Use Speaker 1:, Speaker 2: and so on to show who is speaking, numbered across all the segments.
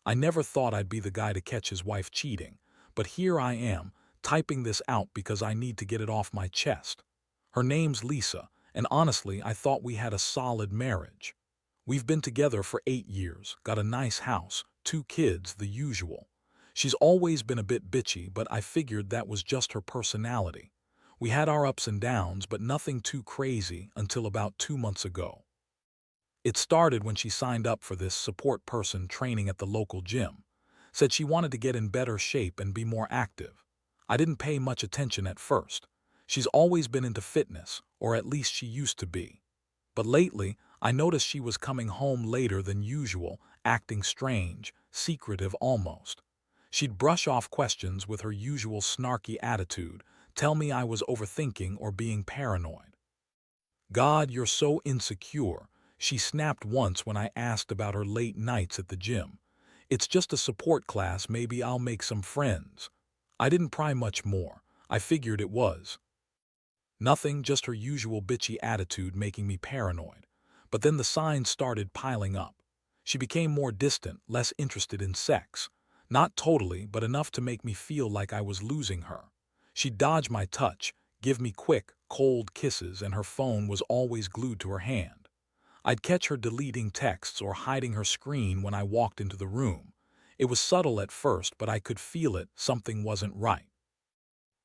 Speaker 1: I never thought I'd be the guy to catch his wife cheating, but here I am, typing this out because I need to get it off my chest. Her name's Lisa, and honestly, I thought we had a solid marriage. We've been together for 8 years, got a nice house, 2 kids, the usual. She's always been a bit bitchy, but I figured that was just her personality. We had our ups and downs, but nothing too crazy until about 2 months ago. It started when she signed up for this support person training at the local gym. Said she wanted to get in better shape and be more active. I didn't pay much attention at first. She's always been into fitness, or at least she used to be. But lately, I noticed she was coming home later than usual, acting strange, secretive almost. She'd brush off questions with her usual snarky attitude, tell me I was overthinking or being paranoid. God, you're so insecure, she snapped once when I asked about her late nights at the gym. It's just a support class, maybe I'll make some friends. I didn't pry much more. I figured it was nothing, just her usual bitchy attitude making me paranoid. But then the signs started piling up. She became more distant, less interested in sex. Not totally, but enough to make me feel like I was losing her. She'd dodge my touch, give me quick, cold kisses, and her phone was always glued to her hand. I'd catch her deleting texts or hiding her screen when I walked into the room. It was subtle at first, but I could feel it, something wasn't right.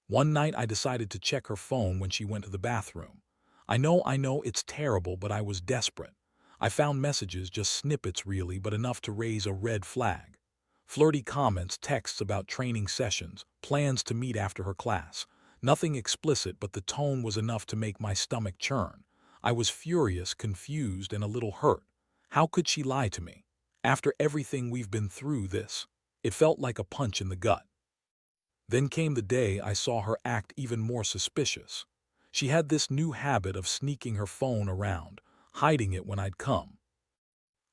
Speaker 1: One night I decided to check her phone when she went to the bathroom. I know it's terrible, but I was desperate. I found messages, just snippets really, but enough to raise a red flag. Flirty comments, texts about training sessions, plans to meet after her class. Nothing explicit, but the tone was enough to make my stomach churn. I was furious, confused, and a little hurt. How could she lie to me? After everything we've been through, it felt like a punch in the gut. Then came the day I saw her act even more suspicious. She had this new habit of sneaking her phone around, hiding it when I'd come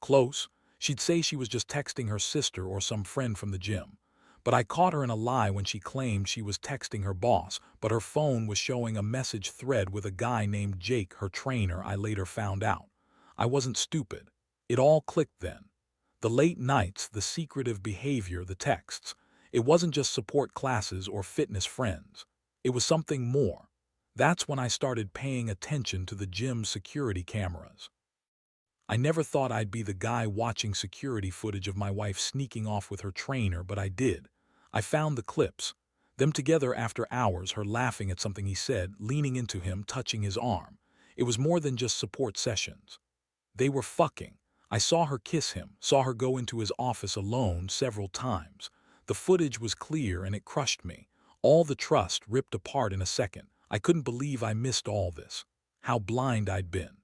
Speaker 1: close. She'd say she was just texting her sister or some friend from the gym. But I caught her in a lie when she claimed she was texting her boss, but her phone was showing a message thread with a guy named Jake, her trainer. I later found out. I wasn't stupid. It all clicked then. The late nights, the secretive behavior, the texts. It wasn't just support classes or fitness friends. It was something more. That's when I started paying attention to the gym security cameras. I never thought I'd be the guy watching security footage of my wife sneaking off with her trainer, but I did. I found the clips. Them together after hours, her laughing at something he said, leaning into him, touching his arm. It was more than just support sessions. They were fucking. I saw her kiss him, saw her go into his office alone several times. The footage was clear and it crushed me. All the trust ripped apart in a second. I couldn't believe I missed all this. How blind I'd been.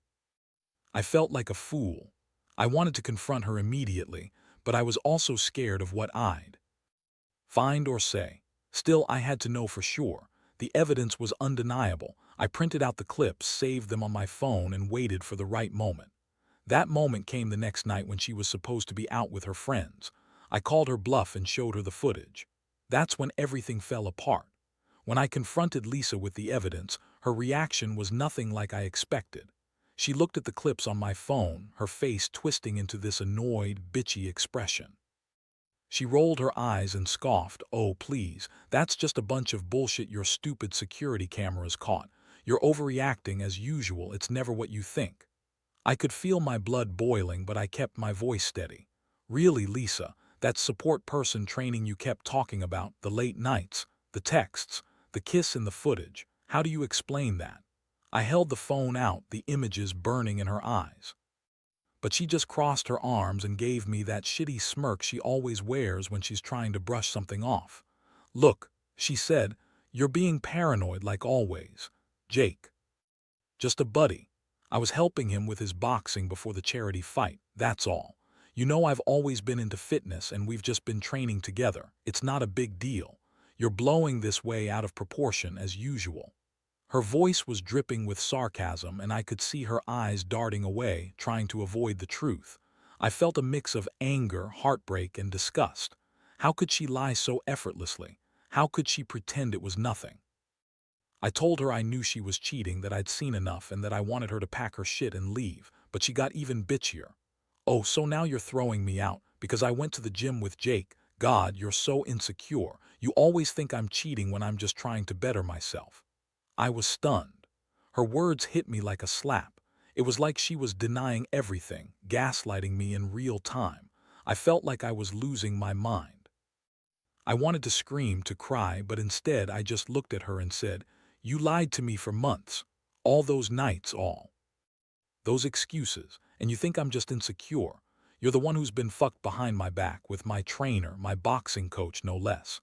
Speaker 1: I felt like a fool. I wanted to confront her immediately, but I was also scared of what I'd find or say. Still, I had to know for sure. The evidence was undeniable. I printed out the clips, saved them on my phone, and waited for the right moment. That moment came the next night when she was supposed to be out with her friends. I called her bluff and showed her the footage. That's when everything fell apart. When I confronted Lisa with the evidence, her reaction was nothing like I expected. She looked at the clips on my phone, her face twisting into this annoyed, bitchy expression. She rolled her eyes and scoffed, "Oh, please, that's just a bunch of bullshit your stupid security cameras caught. You're overreacting as usual, it's never what you think." I could feel my blood boiling, but I kept my voice steady. "Really, Lisa, that support person training you kept talking about, the late nights, the texts, the kiss in the footage, how do you explain that?" I held the phone out, the images burning in her eyes. But she just crossed her arms and gave me that shitty smirk she always wears when she's trying to brush something off. "Look," she said, "you're being paranoid like always. Jake. Just a buddy. I was helping him with his boxing before the charity fight, that's all. You know I've always been into fitness and we've just been training together. It's not a big deal. You're blowing this way out of proportion as usual." Her voice was dripping with sarcasm and I could see her eyes darting away, trying to avoid the truth. I felt a mix of anger, heartbreak, and disgust. How could she lie so effortlessly? How could she pretend it was nothing? I told her I knew she was cheating, that I'd seen enough, and that I wanted her to pack her shit and leave, but she got even bitchier. "Oh, so now you're throwing me out because I went to the gym with Jake. God, you're so insecure. You always think I'm cheating when I'm just trying to better myself. I was stunned. Her words hit me like a slap. It was like she was denying everything, gaslighting me in real time. I felt like I was losing my mind. I wanted to scream, to cry, but instead I just looked at her and said, "You lied to me for months. All those nights, all those excuses, and you think I'm just insecure. You're the one who's been fucked behind my back with my trainer, my boxing coach, no less."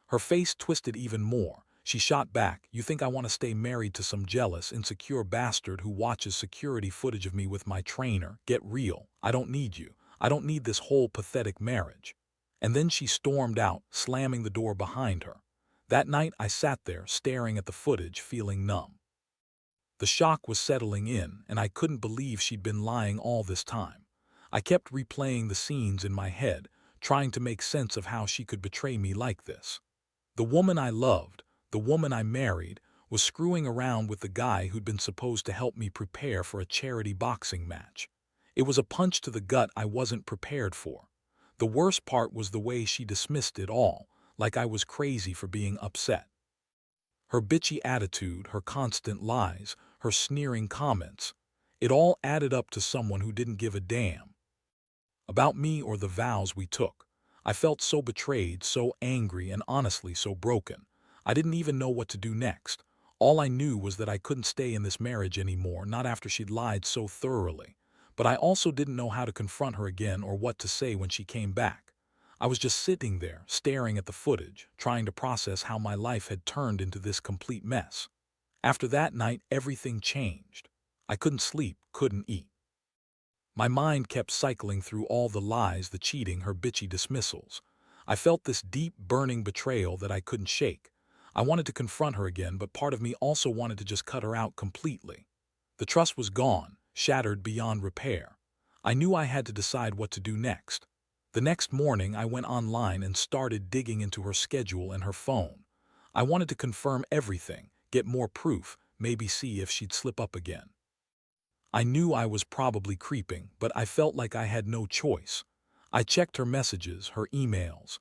Speaker 1: Her face twisted even more. She shot back, "You think I want to stay married to some jealous, insecure bastard who watches security footage of me with my trainer? Get real. I don't need you. I don't need this whole pathetic marriage." And then she stormed out, slamming the door behind her. That night I sat there, staring at the footage, feeling numb. The shock was settling in, and I couldn't believe she'd been lying all this time. I kept replaying the scenes in my head, trying to make sense of how she could betray me like this. The woman I loved, the woman I married, was screwing around with the guy who'd been supposed to help me prepare for a charity boxing match. It was a punch to the gut I wasn't prepared for. The worst part was the way she dismissed it all, like I was crazy for being upset. Her bitchy attitude, her constant lies, her sneering comments, it all added up to someone who didn't give a damn about me or the vows we took. I felt so betrayed, so angry, and honestly so broken. I didn't even know what to do next. All I knew was that I couldn't stay in this marriage anymore, not after she'd lied so thoroughly. But I also didn't know how to confront her again or what to say when she came back. I was just sitting there, staring at the footage, trying to process how my life had turned into this complete mess. After that night, everything changed. I couldn't sleep, couldn't eat. My mind kept cycling through all the lies, the cheating, her bitchy dismissals. I felt this deep, burning betrayal that I couldn't shake. I wanted to confront her again, but part of me also wanted to just cut her out completely. The trust was gone, shattered beyond repair. I knew I had to decide what to do next. The next morning, I went online and started digging into her schedule and her phone. I wanted to confirm everything, get more proof, maybe see if she'd slip up again. I knew I was probably creeping, but I felt like I had no choice. I checked her messages, her emails,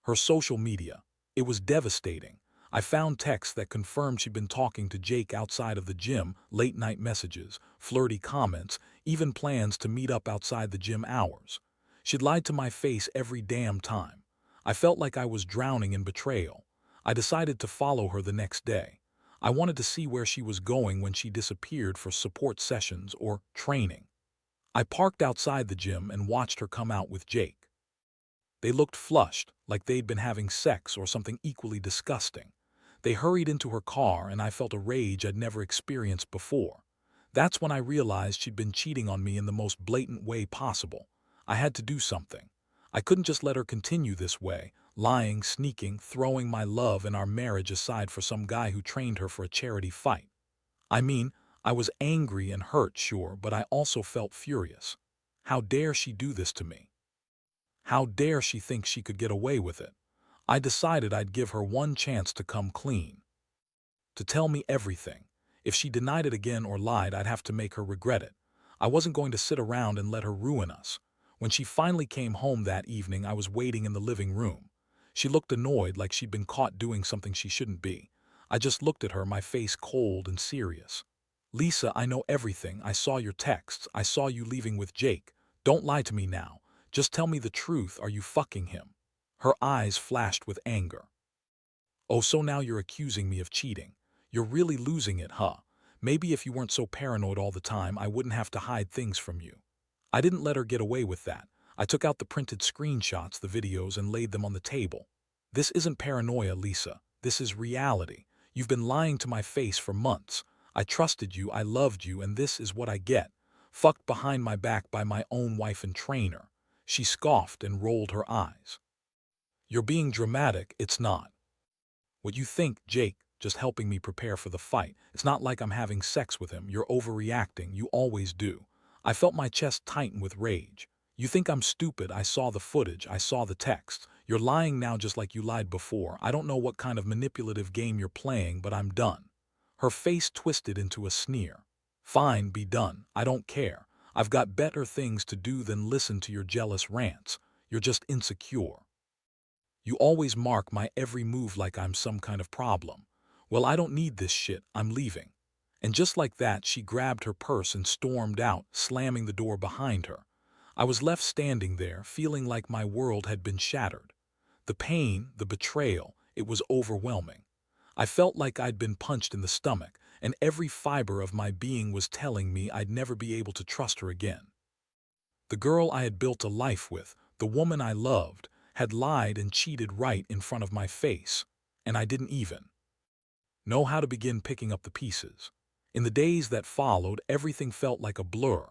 Speaker 1: her social media. It was devastating. I found texts that confirmed she'd been talking to Jake outside of the gym, late-night messages, flirty comments, even plans to meet up outside the gym hours. She'd lied to my face every damn time. I felt like I was drowning in betrayal. I decided to follow her the next day. I wanted to see where she was going when she disappeared for support sessions or training. I parked outside the gym and watched her come out with Jake. They looked flushed, like they'd been having sex or something equally disgusting. They hurried into her car and I felt a rage I'd never experienced before. That's when I realized she'd been cheating on me in the most blatant way possible. I had to do something. I couldn't just let her continue this way, lying, sneaking, throwing my love and our marriage aside for some guy who trained her for a charity fight. I mean, I was angry and hurt, sure, but I also felt furious. How dare she do this to me? How dare she think she could get away with it? I decided I'd give her one chance to come clean, to tell me everything. If she denied it again or lied, I'd have to make her regret it. I wasn't going to sit around and let her ruin us. When she finally came home that evening, I was waiting in the living room. She looked annoyed, like she'd been caught doing something she shouldn't be. I just looked at her, my face cold and serious. "Lisa, I know everything. I saw your texts. I saw you leaving with Jake. Don't lie to me now. Just tell me the truth. Are you fucking him?" Her eyes flashed with anger. "Oh, so now you're accusing me of cheating. You're really losing it, huh? Maybe if you weren't so paranoid all the time, I wouldn't have to hide things from you." I didn't let her get away with that. I took out the printed screenshots, the videos, and laid them on the table. "This isn't paranoia, Lisa. This is reality. You've been lying to my face for months. I trusted you, I loved you, and this is what I get. Fucked behind my back by my own wife and trainer." She scoffed and rolled her eyes. "You're being dramatic. It's not what you think, Jake, just helping me prepare for the fight. It's not like I'm having sex with him. You're overreacting. You always do." I felt my chest tighten with rage. "You think I'm stupid? I saw the footage. I saw the texts. You're lying now just like you lied before. I don't know what kind of manipulative game you're playing, but I'm done." Her face twisted into a sneer. "Fine, be done. I don't care. I've got better things to do than listen to your jealous rants. You're just insecure. You always mark my every move like I'm some kind of problem. Well, I don't need this shit. I'm leaving." And just like that, she grabbed her purse and stormed out, slamming the door behind her. I was left standing there, feeling like my world had been shattered. The pain, the betrayal, it was overwhelming. I felt like I'd been punched in the stomach, and every fiber of my being was telling me I'd never be able to trust her again. The girl I had built a life with, the woman I loved, had lied and cheated right in front of my face, and I didn't even know how to begin picking up the pieces. In the days that followed, everything felt like a blur.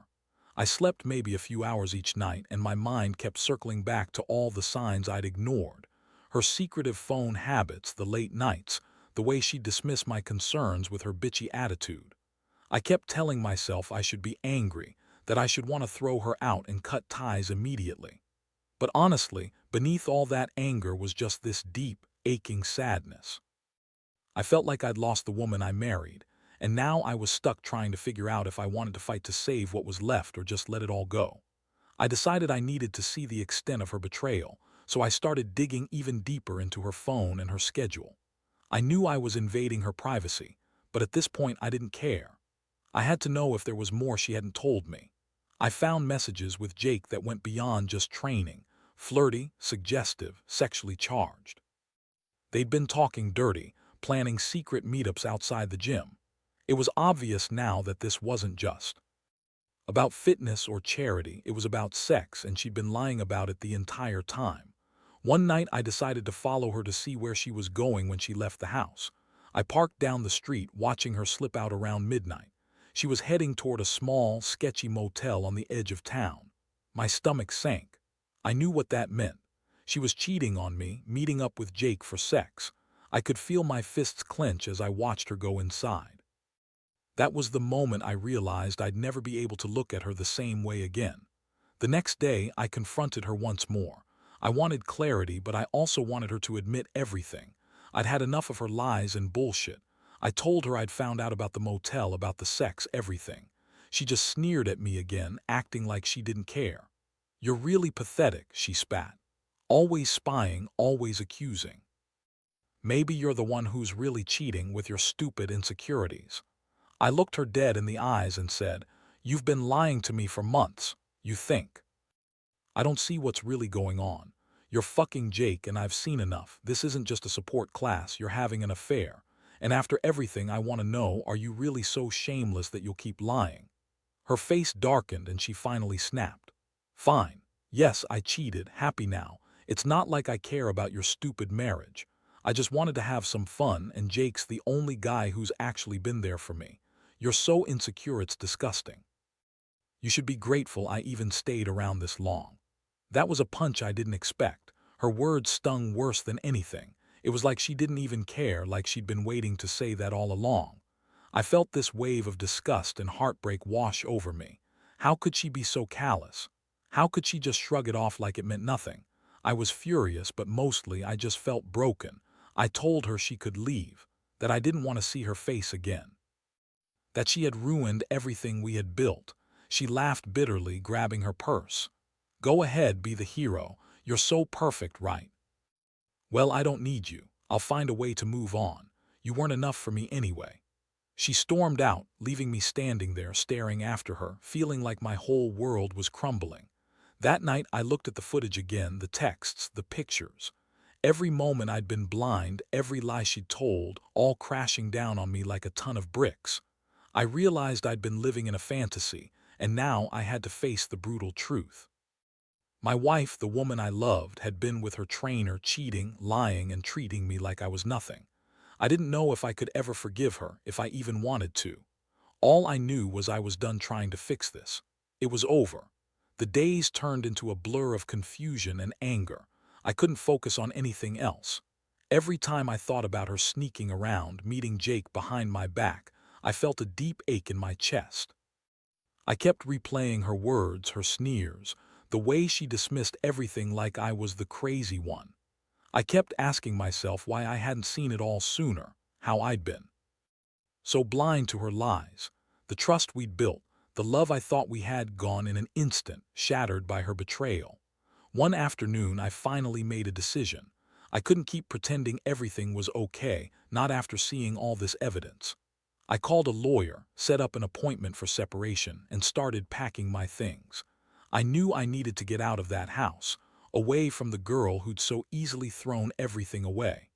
Speaker 1: I slept maybe a few hours each night, and my mind kept circling back to all the signs I'd ignored. Her secretive phone habits, the late nights, the way she'd dismiss my concerns with her bitchy attitude. I kept telling myself I should be angry, that I should want to throw her out and cut ties immediately. But honestly, beneath all that anger was just this deep, aching sadness. I felt like I'd lost the woman I married, and now I was stuck trying to figure out if I wanted to fight to save what was left or just let it all go. I decided I needed to see the extent of her betrayal, so I started digging even deeper into her phone and her schedule. I knew I was invading her privacy, but at this point I didn't care. I had to know if there was more she hadn't told me. I found messages with Jake that went beyond just training, flirty, suggestive, sexually charged. They'd been talking dirty, planning secret meetups outside the gym. It was obvious now that this wasn't just about fitness or charity, it was about sex, and she'd been lying about it the entire time. One night I decided to follow her to see where she was going when she left the house. I parked down the street, watching her slip out around midnight. She was heading toward a small, sketchy motel on the edge of town. My stomach sank. I knew what that meant. She was cheating on me, meeting up with Jake for sex. I could feel my fists clench as I watched her go inside. That was the moment I realized I'd never be able to look at her the same way again. The next day, I confronted her once more. I wanted clarity, but I also wanted her to admit everything. I'd had enough of her lies and bullshit. I told her I'd found out about the motel, about the sex, everything. She just sneered at me again, acting like she didn't care. "You're really pathetic," she spat. "Always spying, always accusing. Maybe you're the one who's really cheating with your stupid insecurities." I looked her dead in the eyes and said, "You've been lying to me for months. You think I don't see what's really going on. You're fucking Jake, and I've seen enough. This isn't just a support class. You're having an affair. And after everything, I want to know, are you really so shameless that you'll keep lying?" Her face darkened and she finally snapped. "Fine. Yes, I cheated. Happy now. It's not like I care about your stupid marriage. I just wanted to have some fun, and Jake's the only guy who's actually been there for me. You're so insecure, it's disgusting. You should be grateful I even stayed around this long." That was a punch I didn't expect. Her words stung worse than anything. It was like she didn't even care, like she'd been waiting to say that all along. I felt this wave of disgust and heartbreak wash over me. How could she be so callous? How could she just shrug it off like it meant nothing? I was furious, but mostly I just felt broken. I told her she could leave, that I didn't want to see her face again, that she had ruined everything we had built. She laughed bitterly, grabbing her purse. "Go ahead, be the hero. You're so perfect, right? Well, I don't need you. I'll find a way to move on. You weren't enough for me anyway." She stormed out, leaving me standing there staring after her, feeling like my whole world was crumbling. That night I looked at the footage again, the texts, the pictures. Every moment I'd been blind, every lie she'd told, all crashing down on me like a ton of bricks. I realized I'd been living in a fantasy, and now I had to face the brutal truth. My wife, the woman I loved, had been with her trainer, cheating, lying, and treating me like I was nothing. I didn't know if I could ever forgive her, if I even wanted to. All I knew was I was done trying to fix this. It was over. The days turned into a blur of confusion and anger. I couldn't focus on anything else. Every time I thought about her sneaking around, meeting Jake behind my back, I felt a deep ache in my chest. I kept replaying her words, her sneers, the way she dismissed everything like I was the crazy one. I kept asking myself why I hadn't seen it all sooner, how I'd been so blind to her lies. The trust we'd built, The love I thought we had gone in an instant, shattered by her betrayal. One afternoon, I finally made a decision. I couldn't keep pretending everything was okay, not after seeing all this evidence. I called a lawyer, set up an appointment for separation, and started packing my things. I knew I needed to get out of that house, away from the girl who'd so easily thrown everything away.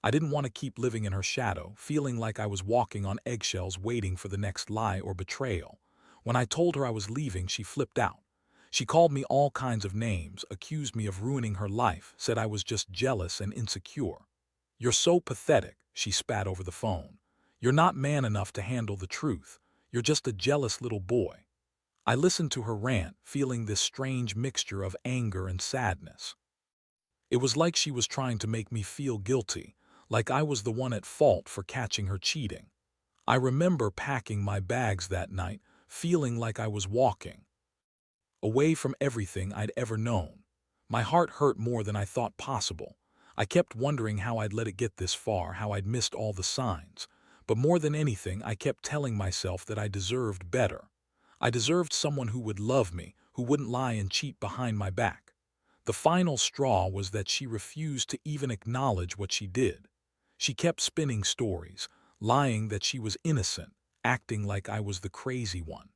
Speaker 1: I didn't want to keep living in her shadow, feeling like I was walking on eggshells waiting for the next lie or betrayal. When I told her I was leaving, she flipped out. She called me all kinds of names, accused me of ruining her life, said I was just jealous and insecure. "You're so pathetic," she spat over the phone. "You're not man enough to handle the truth. You're just a jealous little boy." I listened to her rant, feeling this strange mixture of anger and sadness. It was like she was trying to make me feel guilty, like I was the one at fault for catching her cheating. I remember packing my bags that night, feeling like I was walking away from everything I'd ever known. My heart hurt more than I thought possible. I kept wondering how I'd let it get this far, how I'd missed all the signs. But more than anything, I kept telling myself that I deserved better. I deserved someone who would love me, who wouldn't lie and cheat behind my back. The final straw was that she refused to even acknowledge what she did. She kept spinning stories, lying that she was innocent, acting like I was the crazy one.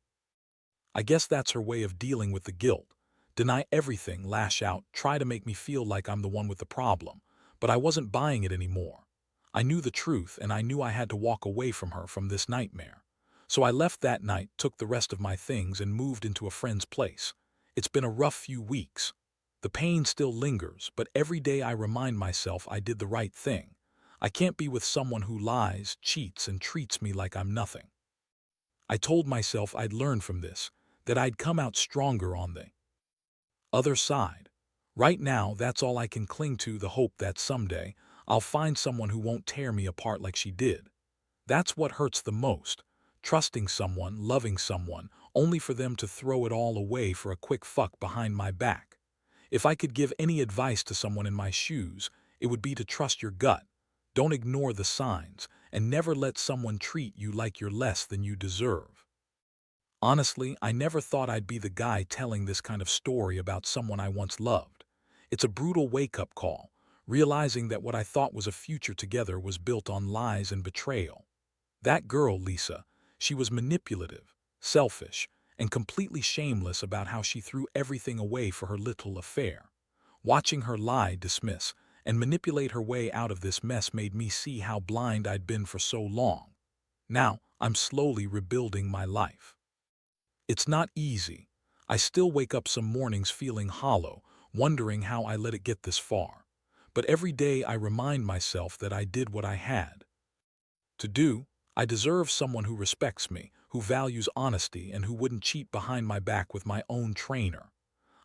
Speaker 1: I guess that's her way of dealing with the guilt. Deny everything, lash out, try to make me feel like I'm the one with the problem. But I wasn't buying it anymore. I knew the truth, and I knew I had to walk away from her, from this nightmare. So I left that night, took the rest of my things, and moved into a friend's place. It's been a rough few weeks. The pain still lingers, but every day I remind myself I did the right thing. I can't be with someone who lies, cheats, and treats me like I'm nothing. I told myself I'd learn from this, that I'd come out stronger on the other side. Right now, that's all I can cling to, the hope that someday I'll find someone who won't tear me apart like she did. That's what hurts the most, trusting someone, loving someone, only for them to throw it all away for a quick fuck behind my back. If I could give any advice to someone in my shoes, it would be to trust your gut. Don't ignore the signs, and never let someone treat you like you're less than you deserve. Honestly, I never thought I'd be the guy telling this kind of story about someone I once loved. It's a brutal wake-up call, realizing that what I thought was a future together was built on lies and betrayal. That girl, Lisa, she was manipulative, selfish, and completely shameless about how she threw everything away for her little affair. Watching her lie, dismiss, and manipulate her way out of this mess made me see how blind I'd been for so long. Now, I'm slowly rebuilding my life. It's not easy. I still wake up some mornings feeling hollow, wondering how I let it get this far. But every day I remind myself that I did what I had to do. I deserve someone who respects me, who values honesty, and who wouldn't cheat behind my back with my own trainer.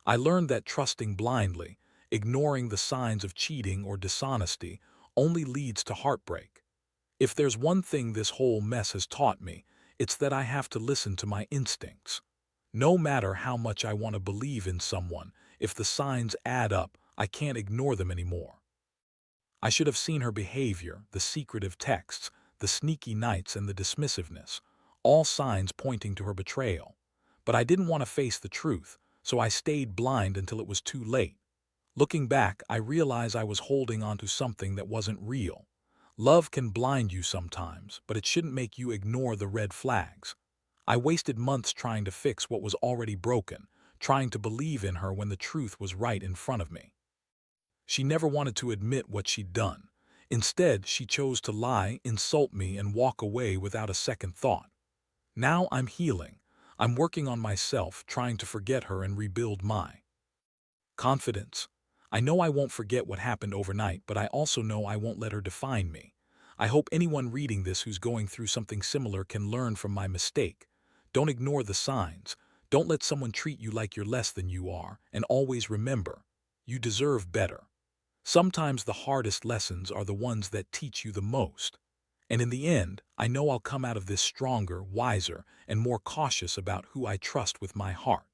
Speaker 1: I learned that trusting blindly, ignoring the signs of cheating or dishonesty, only leads to heartbreak. If there's one thing this whole mess has taught me, it's that I have to listen to my instincts. No matter how much I want to believe in someone, if the signs add up, I can't ignore them anymore. I should have seen her behavior, the secretive texts, the sneaky nights, and the dismissiveness, all signs pointing to her betrayal. But I didn't want to face the truth, so I stayed blind until it was too late. Looking back, I realize I was holding on to something that wasn't real. Love can blind you sometimes, but it shouldn't make you ignore the red flags. I wasted months trying to fix what was already broken, trying to believe in her when the truth was right in front of me. She never wanted to admit what she'd done. Instead, she chose to lie, insult me, and walk away without a second thought. Now I'm healing. I'm working on myself, trying to forget her and rebuild my confidence. I know I won't forget what happened overnight, but I also know I won't let her define me. I hope anyone reading this who's going through something similar can learn from my mistake. Don't ignore the signs. Don't let someone treat you like you're less than you are, and always remember, you deserve better. Sometimes the hardest lessons are the ones that teach you the most. And in the end, I know I'll come out of this stronger, wiser, and more cautious about who I trust with my heart.